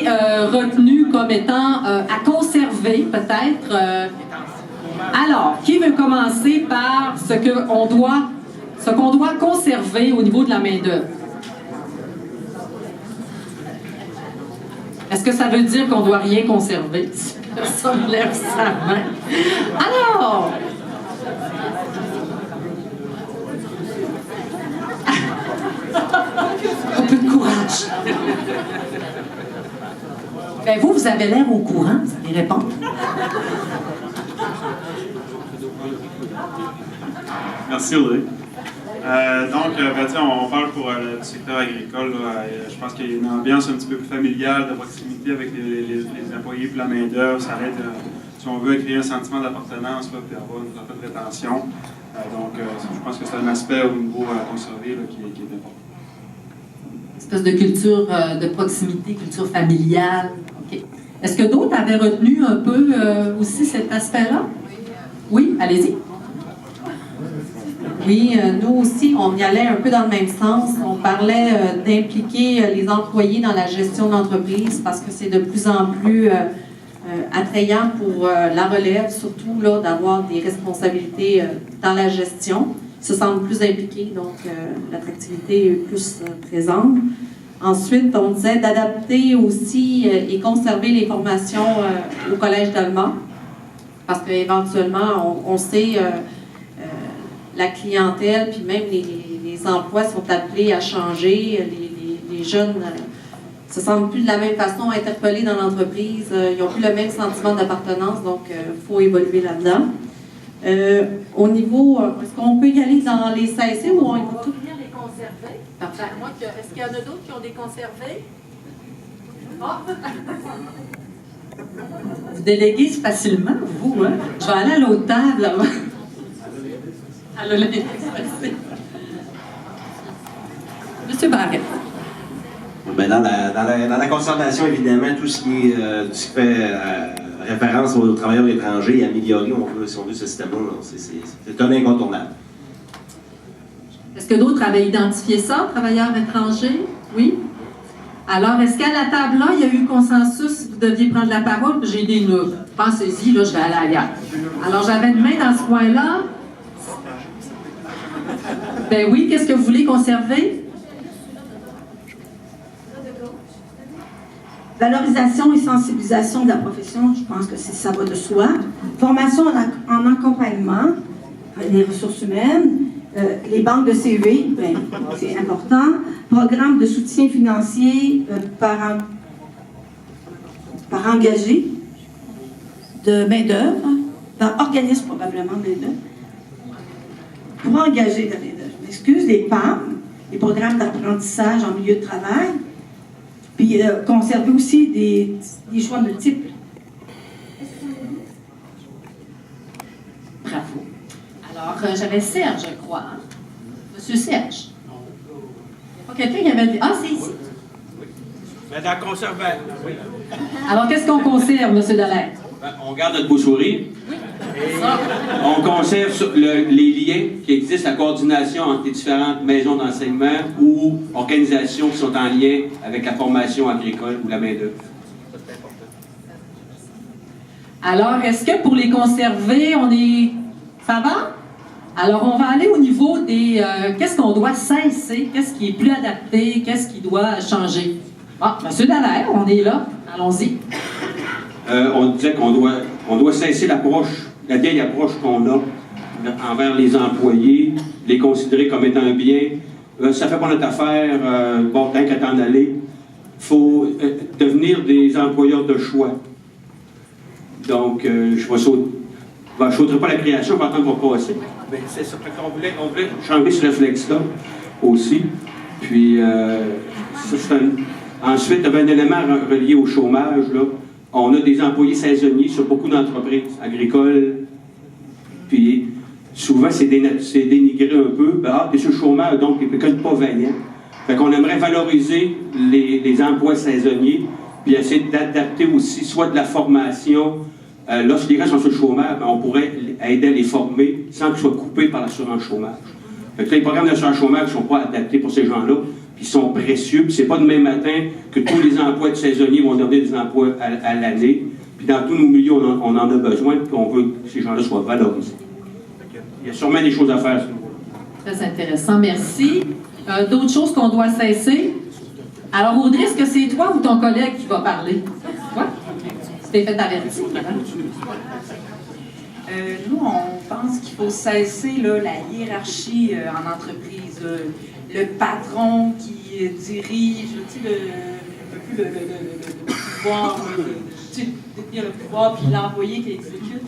retenu comme étant à conserver, peut-être? Alors, qui veut commencer par ce qu'on doit conserver au niveau de la main-d'œuvre? Est-ce que ça veut dire qu'on ne doit rien conserver? Personne lève sa main. Alors! Un peu de courage. Ben vous avez l'air au courant, vous allez répondre. Merci Audrey. On parle pour le secteur agricole. Je pense qu'il y a une ambiance un petit peu plus familiale, de proximité avec les employés et la main-d'œuvre. Ça aide, si on veut, créer un sentiment d'appartenance puis avoir une certaine rétention. Je pense que c'est un aspect au niveau conservé qui est important. Une espèce de culture de proximité, culture familiale. Okay. Est-ce que d'autres avaient retenu un peu aussi cet aspect-là? Oui, allez-y. Oui, nous aussi, on y allait un peu dans le même sens. On parlait d'impliquer les employés dans la gestion de l'entreprise parce que c'est de plus en plus attrayant pour la relève, surtout là, d'avoir des responsabilités dans la gestion. Ils se sentent plus impliqués, donc l'attractivité est plus présente. Ensuite, on disait d'adapter aussi et conserver les formations au Collège d'Alma parce qu'éventuellement, on sait... la clientèle, puis même les emplois sont appelés à changer. Les jeunes se sentent plus de la même façon interpellés dans l'entreprise. Ils n'ont plus le même sentiment d'appartenance, donc il faut évoluer là-dedans. Au niveau, est-ce qu'on peut y aller dans les CSC ou on va tout bien les conserver? Parfait. Est-ce qu'il y en a d'autres qui ont des conservés? Oh. Vous déléguez facilement, vous, hein? Je vais aller à l'autre table, là. Monsieur Barrett. Ben dans la conservation, évidemment, tout ce qui fait référence aux travailleurs étrangers et améliorer, si on veut, ce système-là, c'est un incontournable. Est-ce que d'autres avaient identifié ça, travailleurs étrangers? Oui? Alors, est-ce qu'à la table là, il y a eu consensus, vous deviez prendre la parole? J'ai dit, pensez-y, là, je vais aller ailleurs. Alors, j'avais une main dans ce coin-là. Ben oui, qu'est-ce que vous voulez conserver? Valorisation et sensibilisation de la profession, je pense que ça va de soi. Formation en accompagnement, les ressources humaines, les banques de CV, ben, c'est important. Programme de soutien financier par engagé de main-d'œuvre, par organisme probablement de main-d'œuvre, pour engager de main-d'œuvre. Excuse, les PAM, les programmes d'apprentissage en milieu de travail, puis conserver aussi des choix multiples. Bravo. Alors, j'avais Serge, je crois. Hein? Monsieur Serge. Pas quelqu'un qui avait dit... Ah, c'est ici. Mais dans la conservation, oui. Alors, qu'est-ce qu'on conserve, Monsieur Dallaire? On garde notre bouche-souris. Oui. On conserve les liens qui existent, la coordination entre les différentes maisons d'enseignement ou organisations qui sont en lien avec la formation agricole ou la main-d'œuvre. Alors, est-ce que pour les conserver, ça va? Alors, on va aller au niveau des... qu'est-ce qu'on doit cesser? Qu'est-ce qui est plus adapté? Qu'est-ce qui doit changer? Ah, Monsieur Dallaire, on est là. Allons-y. On disait qu'on doit cesser la vieille approche qu'on a envers les employés, les considérer comme étant un bien. Ça fait pas notre affaire, bon, tant qu'à t'en aller. Il faut devenir des employeurs de choix. Donc, je ne sauterai pas la création, par contre, on va passer. Mais c'est ça. On voulait changer ce réflexe-là aussi. Puis, ensuite, il y avait un élément relié au chômage, là. On a des employés saisonniers sur beaucoup d'entreprises agricoles. Puis, souvent, c'est dénigré un peu. Ben, t'es sur le chômage, donc t'es quelqu'un de pas vaillant. Fait qu'on aimerait valoriser les emplois saisonniers, puis essayer d'adapter aussi, soit de la formation. Lorsque les gens sont sur le chômage, ben, on pourrait aider à les former sans qu'ils soient coupés par l'assurance chômage. Fait que les programmes d'assurance chômage ne sont pas adaptés pour ces gens-là. qui sont précieux. Puis c'est pas demain matin que tous les emplois de saisonniers vont devenir des emplois à l'année. Puis dans tous nos milieux, on en a besoin, puis on veut que ces gens-là soient valorisés. Il y a sûrement des choses à faire à ce niveau-là. Très intéressant, merci. D'autres choses qu'on doit cesser? Alors, Audrey, est-ce que c'est toi ou ton collègue qui va parler? Toi? Tu t'es fait avertir, madame? Nous, on pense qu'il faut cesser là, la hiérarchie en entreprise. Le patron qui dirige, tu sais, un peu le pouvoir, tu sais, détenir le pouvoir, puis l'employé qui exécute.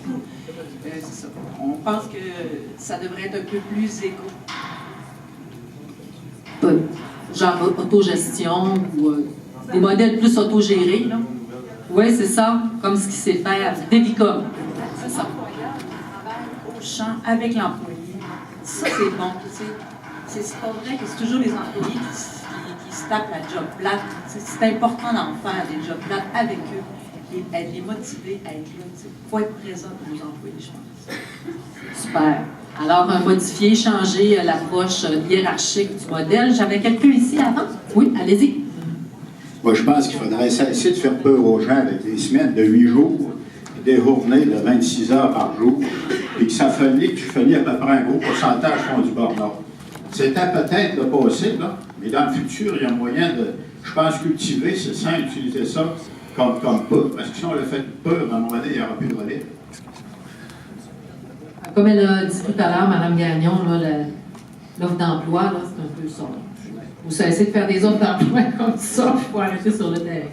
C'est ça. On pense que ça devrait être un peu plus égaux. Genre autogestion ou des modèles plus autogérés, là? Oui, c'est ça, comme ce qui s'est fait à Devicom. C'est ça. Au champ avec l'employé. Ça, c'est bon. C'est pas vrai que c'est toujours les employés qui se tapent la job plate. C'est important d'en faire des jobs plates avec eux et les motiver à être là. Il faut être présent pour nos employés, je pense. Super. Alors, modifier, changer l'approche hiérarchique du modèle. J'avais quelqu'un ici avant? Oui, allez-y. Moi, je pense qu'il faudrait cesser de faire peur aux gens avec des semaines de 8 jours, des journées de 26 heures par jour, et que ça finit à peu près un gros pourcentage font du burn-out. C'était peut-être le passé, là, mais dans le futur, il y a moyen de, je pense, cultiver, c'est ça, utiliser ça comme peur. Parce que si on le fait peur, à un moment donné, il n'y aura plus de relais. Comme elle a dit tout à l'heure, Mme Gagnon, l'offre d'emploi, là, c'est un peu ça. Vous cessez de faire des offres d'emploi comme ça, il faut arrêter sur le terrain.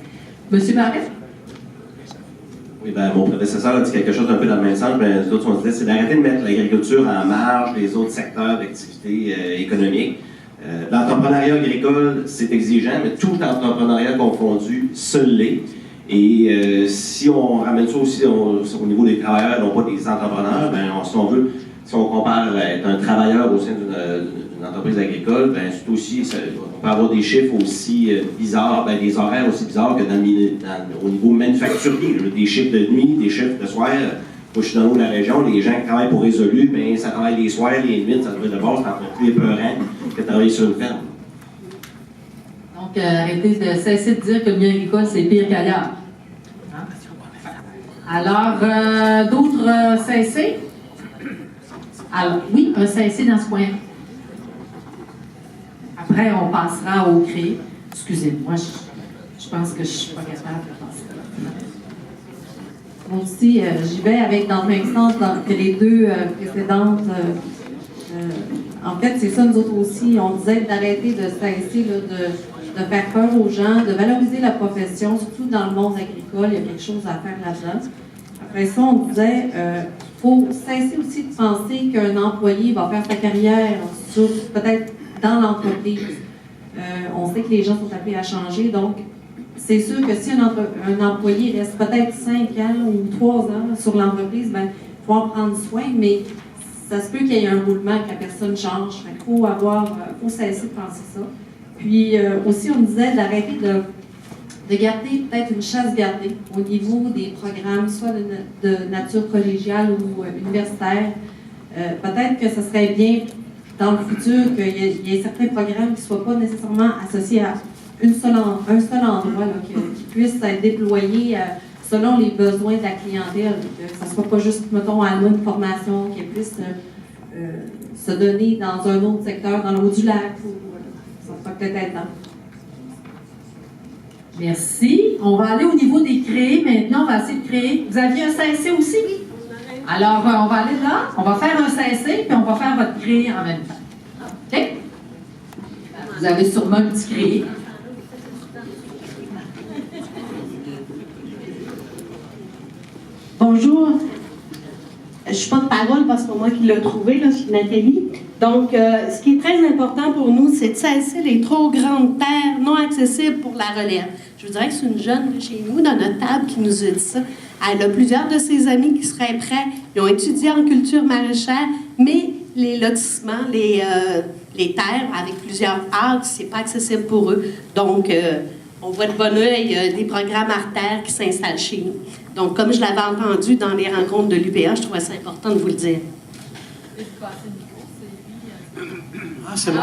Monsieur Barrette? Oui, ben, mon prédécesseur a dit quelque chose un peu dans le même sens, mais les autres ont dit, c'est d'arrêter de mettre l'agriculture en marge des autres secteurs d'activité économique. L'entrepreneuriat agricole, c'est exigeant, mais tout entrepreneuriat confondu, seul l'est. Et si on ramène ça aussi au niveau des travailleurs, non pas des entrepreneurs, ben, si on compare être un travailleur au sein d'une entreprise agricole, ben, c'est aussi, on peut avoir des chiffres aussi bizarres, ben, des horaires aussi bizarres que au niveau manufacturier, des chiffres de nuit, des chiffres de soir. Moi, je suis dans la région, les gens qui travaillent pour Résolu, ben, ça travaille les soirs, les nuits, ça devrait de base, c'est encore plus épeurant que de travailler sur une ferme. Donc, arrêtez de cesser de dire que le milieu agricole, c'est pire qu'ailleurs. Hein? Alors, d'autres cesser? Alors, oui, un cesser dans ce point. Après, on passera au CRE. Excusez-moi, je pense que je ne suis pas capable de passer. Moi aussi, j'y vais avec dans le même sens que les deux précédentes. En fait, c'est ça, nous autres aussi. On disait d'arrêter de cesser de faire peur aux gens, de valoriser la profession, surtout dans le monde agricole. Il y a quelque chose à faire là-dedans. Après ça, on disait qu'il faut cesser aussi de penser qu'un employé va faire sa carrière peut-être dans l'entreprise. On sait que les gens sont appelés à changer, donc c'est sûr que si un employé reste peut-être 5 ans ou 3 ans sur l'entreprise, ben, il faut en prendre soin, mais ça se peut qu'il y ait un roulement, que la personne change. Il faut cesser de penser ça. Puis aussi, on disait d'arrêter de garder peut-être une chasse gardée au niveau des programmes, soit de nature collégiale ou universitaire. Peut-être que ce serait bien dans le futur qu'il y ait certains programmes qui ne soient pas nécessairement associés à un seul endroit, là, qui puisse être déployé selon les besoins de la clientèle. Que ça ne soit pas juste, mettons, à une formation, qui puisse se donner dans un autre secteur, dans le haut du lac, ou ça pourrait peut-être être là. Merci. On va aller au niveau des créés. Maintenant, on va essayer de créer. Vous aviez un CSC aussi? Oui. Alors, on va aller là. On va faire un CSC, puis on va faire votre créé en même temps. OK? Vous avez sûrement un petit créé. Bonjour. Je ne suis pas de parole parce que c'est moi qui l'ai trouvé, là, c'est Nathalie. Donc, ce qui est très important pour nous, c'est de cesser les trop grandes terres non accessibles pour la relève. Je vous dirais que c'est une jeune de chez nous, dans notre table, qui nous a dit ça. Elle a plusieurs de ses amis qui seraient prêts. Ils ont étudié en culture maraîchère, mais les lotissements, les terres avec plusieurs arbres, ce n'est pas accessible pour eux. Donc, on voit de bon œil des programmes artères qui s'installent chez nous. Donc, comme je l'avais entendu dans les rencontres de l'UPA, je trouvais ça important de vous le dire. Ah, c'est bon.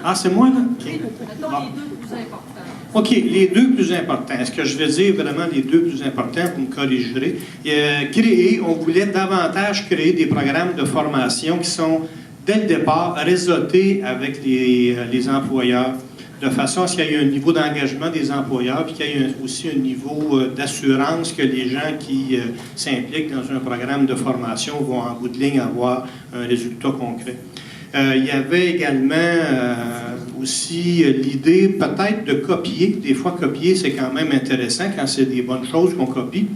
Ah, c'est moi, là? OK. Mettons Bon. les deux plus importants. OK, les deux plus importants. Est-ce que je vais dire vraiment les deux plus importants? Vous me corrigerez. On voulait davantage créer des programmes de formation qui sont, dès le départ, réseautés avec les employeurs, de façon à ce qu'il y ait un niveau d'engagement des employeurs, puis qu'il y ait aussi un niveau d'assurance que les gens qui s'impliquent dans un programme de formation vont en bout de ligne avoir un résultat concret. Il y avait également aussi l'idée peut-être de copier. Des fois, copier, c'est quand même intéressant quand c'est des bonnes choses qu'on copie.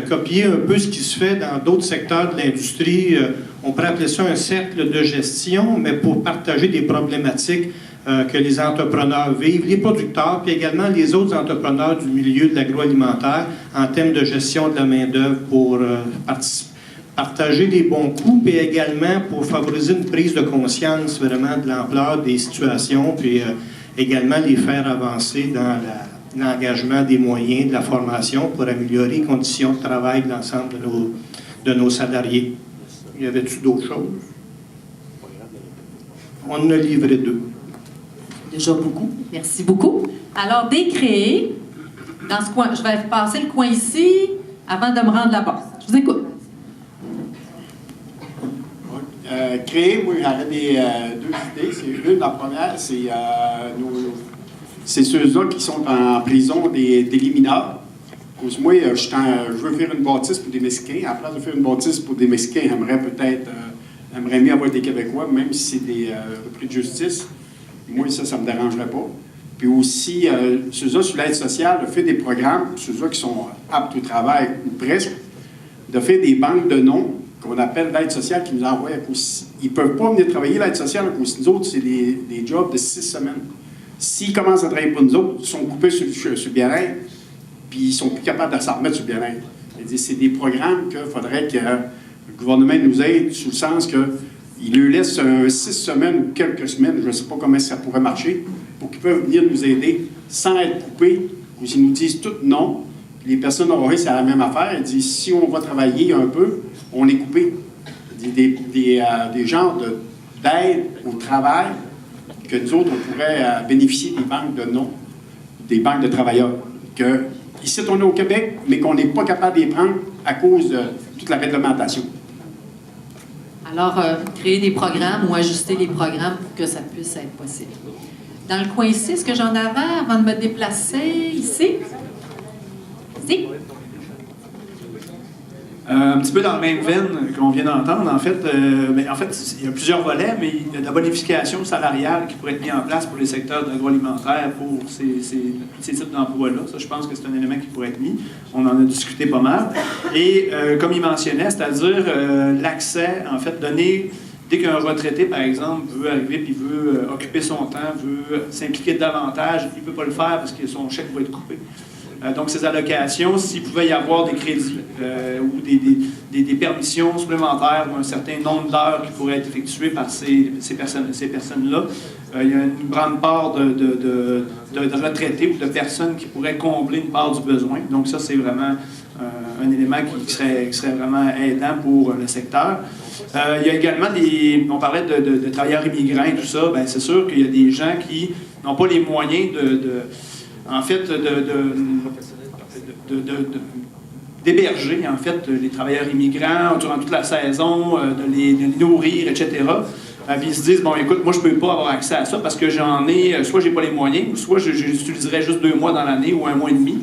Copier un peu ce qui se fait dans d'autres secteurs de l'industrie. On pourrait appeler ça un cercle de gestion, mais pour partager des problématiques que les entrepreneurs vivent, les producteurs, puis également les autres entrepreneurs du milieu de l'agroalimentaire en termes de gestion de la main-d'œuvre pour partager des bons coups, puis également pour favoriser une prise de conscience vraiment de l'ampleur des situations, puis également les faire avancer dans l'engagement des moyens de la formation pour améliorer les conditions de travail de l'ensemble de nos salariés. Y avait-tu d'autres choses? On en a livré 2. Déjà beaucoup. Merci beaucoup. Alors, décréer, dans ce coin, je vais passer le coin ici avant de me rendre là-bas. Je vous écoute. Créer, moi, j'aurais deux idées. Une, la première, c'est ceux-là qui sont en prison des mineurs. Parce que moi, je veux faire une bâtisse pour des Mexicains. À place de faire une bâtisse pour des Mexicains, j'aimerais mieux avoir des Québécois, même si c'est des repris de justice. Moi, ça ne me dérangerait pas. Puis aussi, ceux-là, sur l'aide sociale, de faire des programmes, ceux-là qui sont aptes au travail, ou presque, de faire des banques de noms qu'on appelle l'aide sociale qui nous envoie à Coussi. Ils ne peuvent pas venir travailler l'aide sociale à Coussi. Nous autres, c'est des jobs de 6 semaines. S'ils commencent à travailler pour nous autres, ils sont coupés sur le bien-être, puis ils ne sont plus capables de s'en remettre sur le bien-être. C'est des programmes qu'il faudrait que le gouvernement nous aide, sous le sens qu'il leur laisse 6 semaines ou quelques semaines, je ne sais pas comment ça pourrait marcher, pour qu'ils peuvent venir nous aider sans être coupés, ou s'ils nous disent tout non. Les personnes auraient, c'est la même affaire. Ils disent, si on va travailler un peu, on est coupé. Des genres d'aide au travail que nous autres, on pourrait bénéficier des banques de noms, des banques de travailleurs. Que, ici, on est au Québec, mais qu'on n'est pas capable de les prendre à cause de toute la réglementation. Alors, créer des programmes ou ajuster les programmes pour que ça puisse être possible. Dans le coin ici, est-ce que j'en avais avant de me déplacer ici? Ici? Un petit peu dans la même veine qu'on vient d'entendre, en fait, il y a plusieurs volets, mais il y a de la bonification salariale qui pourrait être mise en place pour les secteurs de l'agroalimentaire pour ces types d'emplois-là. Ça, je pense que c'est un élément qui pourrait être mis. On en a discuté pas mal. Et comme il mentionnait, c'est-à-dire l'accès, en fait, donner, dès qu'un retraité, par exemple, veut arriver puis veut occuper son temps, veut s'impliquer davantage, il ne peut pas le faire parce que son chèque va être coupé. Donc, ces allocations, s'il pouvait y avoir des crédits ou des permissions supplémentaires ou un certain nombre d'heures qui pourraient être effectuées par ces personnes-là, il y a une grande part de retraités ou de personnes qui pourraient combler une part du besoin. Donc, ça, c'est vraiment un élément qui serait vraiment aidant pour le secteur. Il y a également on parlait de travailleurs immigrants et tout ça. Bien, c'est sûr qu'il y a des gens qui n'ont pas les moyens d'héberger en fait les travailleurs immigrants durant toute la saison, de les nourrir, etc. Puis ils se disent, bon, écoute, moi je peux pas avoir accès à ça parce que soit j'ai pas les moyens, ou soit j'utiliserais juste 2 mois dans l'année ou 1 mois et demi.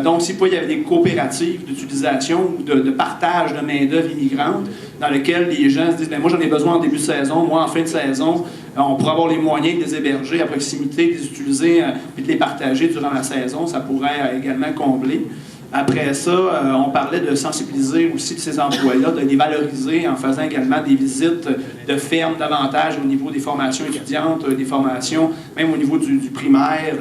Donc, s'il il y avait des coopératives d'utilisation ou de partage de main-d'œuvre immigrante dans lesquelles les gens se disent, bien, moi j'en ai besoin en début de saison, moi en fin de saison, on pourrait avoir les moyens de les héberger à proximité, de les utiliser et de les partager durant la saison, ça pourrait également combler. Après ça, on parlait de sensibiliser aussi ces emplois-là, de les valoriser en faisant également des visites de fermes davantage au niveau des formations étudiantes, des formations même au niveau du primaire,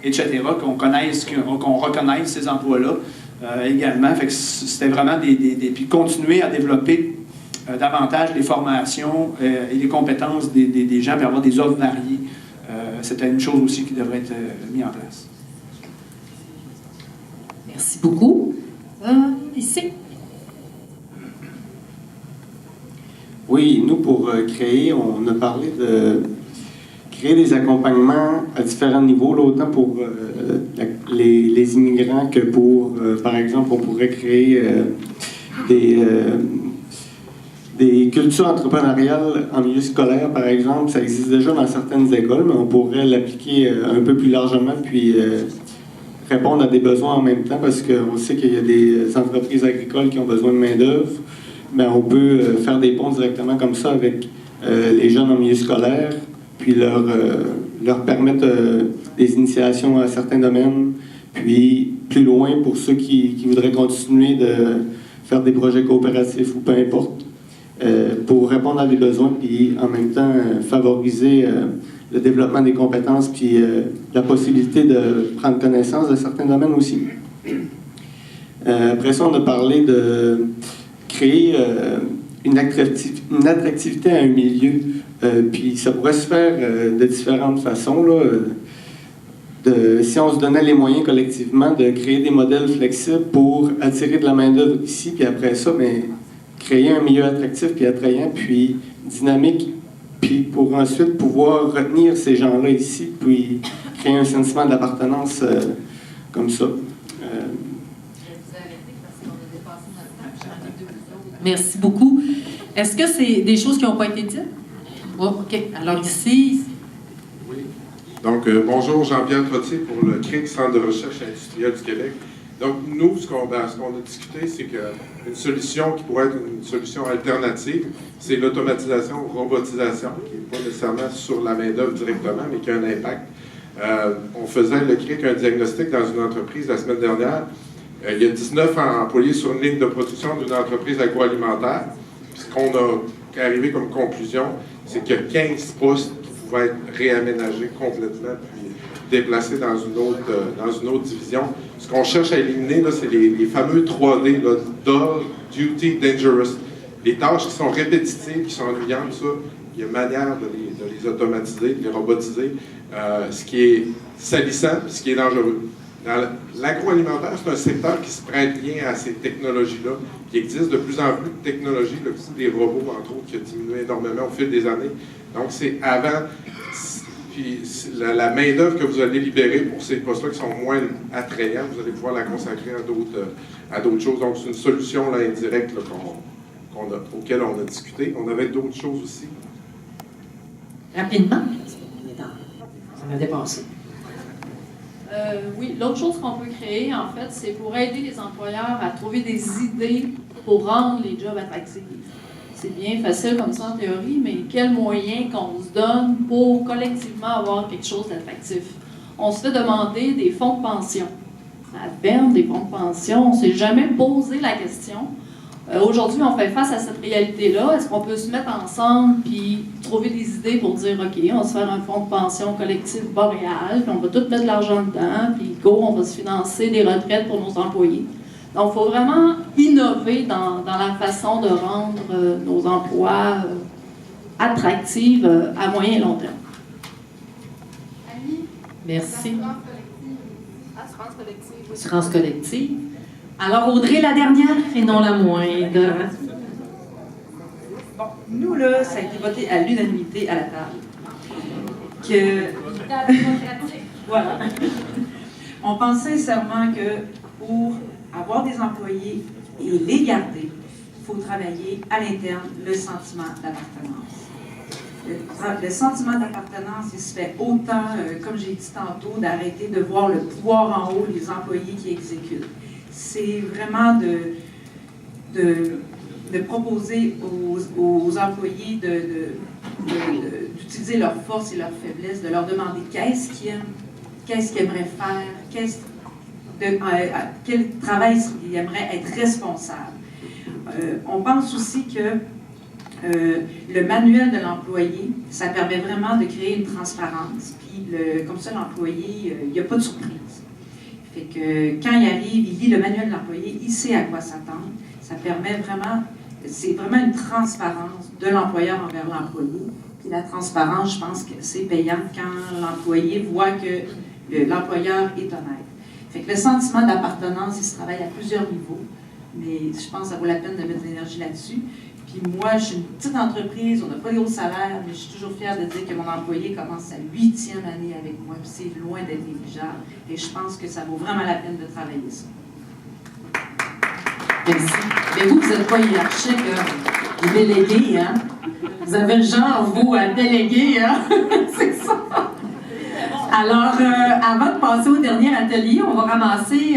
etc., qu'on reconnaisse ces emplois-là également. Fait que c'était vraiment puis continuer à développer davantage les formations et les compétences des gens, puis avoir des offres variées. C'était une chose aussi qui devrait être mise en place. Merci beaucoup. Ici. Oui, nous, pour créer, on a parlé de créer des accompagnements à différents niveaux, là, autant pour les immigrants que pour, par exemple, on pourrait créer des cultures entrepreneuriales en milieu scolaire, par exemple. Ça existe déjà dans certaines écoles, mais on pourrait l'appliquer un peu plus largement, puis répondre à des besoins en même temps, parce qu'on sait qu'il y a des entreprises agricoles qui ont besoin de main-d'œuvre, mais on peut faire des ponts directement comme ça avec les jeunes en milieu scolaire, puis leur permettre des initiations à certains domaines, puis plus loin pour ceux qui voudraient continuer de faire des projets coopératifs ou peu importe, pour répondre à des besoins, puis en même temps favoriser le développement des compétences, puis la possibilité de prendre connaissance de certains domaines aussi. Après ça, on a parlé de créer une attractivité à un milieu, puis ça pourrait se faire de différentes façons, là. Si on se donnait les moyens collectivement de créer des modèles flexibles pour attirer de la main-d'œuvre ici, puis après ça, mais créer un milieu attractif puis attrayant, puis dynamique, puis pour ensuite pouvoir retenir ces gens-là ici, puis créer un sentiment d'appartenance comme ça. Merci beaucoup. Est-ce que c'est des choses qui n'ont pas été dites? Oh, OK. Alors ici... Oui. Donc, bonjour, Jean-Pierre Trottier pour le CRIC, Centre de recherche industrielle du Québec. Donc, nous, ce qu'on a discuté, c'est qu'une solution qui pourrait être une solution alternative, c'est l'automatisation ou robotisation, qui n'est pas nécessairement sur la main-d'œuvre directement, mais qui a un impact. On faisait le CRIC un diagnostic dans une entreprise la semaine dernière. Il y a 19 employés sur une ligne de production d'une entreprise agroalimentaire. Ce qu'on a arrivé comme conclusion, c'est qu'il y a 15 postes qui pouvaient être réaménagés complètement puis déplacés dans une autre division. Ce qu'on cherche à éliminer, là, c'est les fameux 3D, là, dull, duty, dangerous. Les tâches qui sont répétitives, qui sont ennuyantes, ça, il y a manière de les automatiser, de les robotiser, ce qui est salissant, ce qui est dangereux. Dans l'agroalimentaire, c'est un secteur qui se prête bien à ces technologies-là, qui existe de plus en plus de technologies, le coût des robots, entre autres, qui a diminué énormément au fil des années. Donc, c'est avant, puis la main-d'œuvre que vous allez libérer pour ces postes-là qui sont moins attrayants, vous allez pouvoir la consacrer à d'autres choses. Donc, c'est une solution là, indirecte là, auquel on a discuté. On avait d'autres choses aussi. Rapidement, ça m'a dépassé. Oui, l'autre chose qu'on peut créer, en fait, c'est pour aider les employeurs à trouver des idées pour rendre les jobs attractifs. C'est bien facile comme ça en théorie, mais quels moyens qu'on se donne pour collectivement avoir quelque chose d'attractif? On se fait demander des fonds de pension. À peine des fonds de pension, on ne s'est jamais posé la question. Aujourd'hui, on fait face à cette réalité-là. Est-ce qu'on peut se mettre ensemble puis trouver des idées pour dire, OK, on va se faire un fonds de pension collectif boréal, puis on va tout mettre de l'argent dedans, puis go, on va se financer des retraites pour nos employés. Donc, il faut vraiment innover dans la façon de rendre nos emplois attractifs à moyen et long terme. Merci. Assurance collective. Assurance collective. Alors, Audrey, la dernière et non la moindre. Bon, nous, là, ça a été voté à l'unanimité à la table. Voilà. On pense sincèrement que pour avoir des employés et les garder, il faut travailler à l'interne le sentiment d'appartenance. Le sentiment d'appartenance, il se fait autant, comme j'ai dit tantôt, d'arrêter de voir le pouvoir en haut, les employés qui exécutent. C'est vraiment de proposer aux employés d'utiliser leurs forces et leurs faiblesses, de leur demander qu'est-ce qu'ils aiment, qu'est-ce qu'ils aimeraient faire, quel travail ils aimeraient être responsables. On pense aussi que le manuel de l'employé, ça permet vraiment de créer une transparence. Puis comme ça, l'employé, il n'y a pas de surprise. Fait que quand il arrive, il lit le manuel de l'employé, il sait à quoi s'attendre. Ça permet vraiment, c'est vraiment une transparence de l'employeur envers l'employé. Puis la transparence, je pense que c'est payant quand l'employé voit que l'employeur est honnête. Fait que le sentiment d'appartenance, il se travaille à plusieurs niveaux, mais je pense que ça vaut la peine de mettre de l'énergie là-dessus. Puis moi, je suis une petite entreprise, on n'a pas de gros salaires, mais je suis toujours fière de dire que mon employé commence sa 8e année avec moi. Puis c'est loin d'être négligeable. Et je pense que ça vaut vraiment la peine de travailler ça. Merci. Mais vous n'êtes pas hiérarchique, les délégués, hein? Vous avez le genre, vous, à déléguer, hein? C'est ça. Alors, avant de passer au dernier atelier, on va ramasser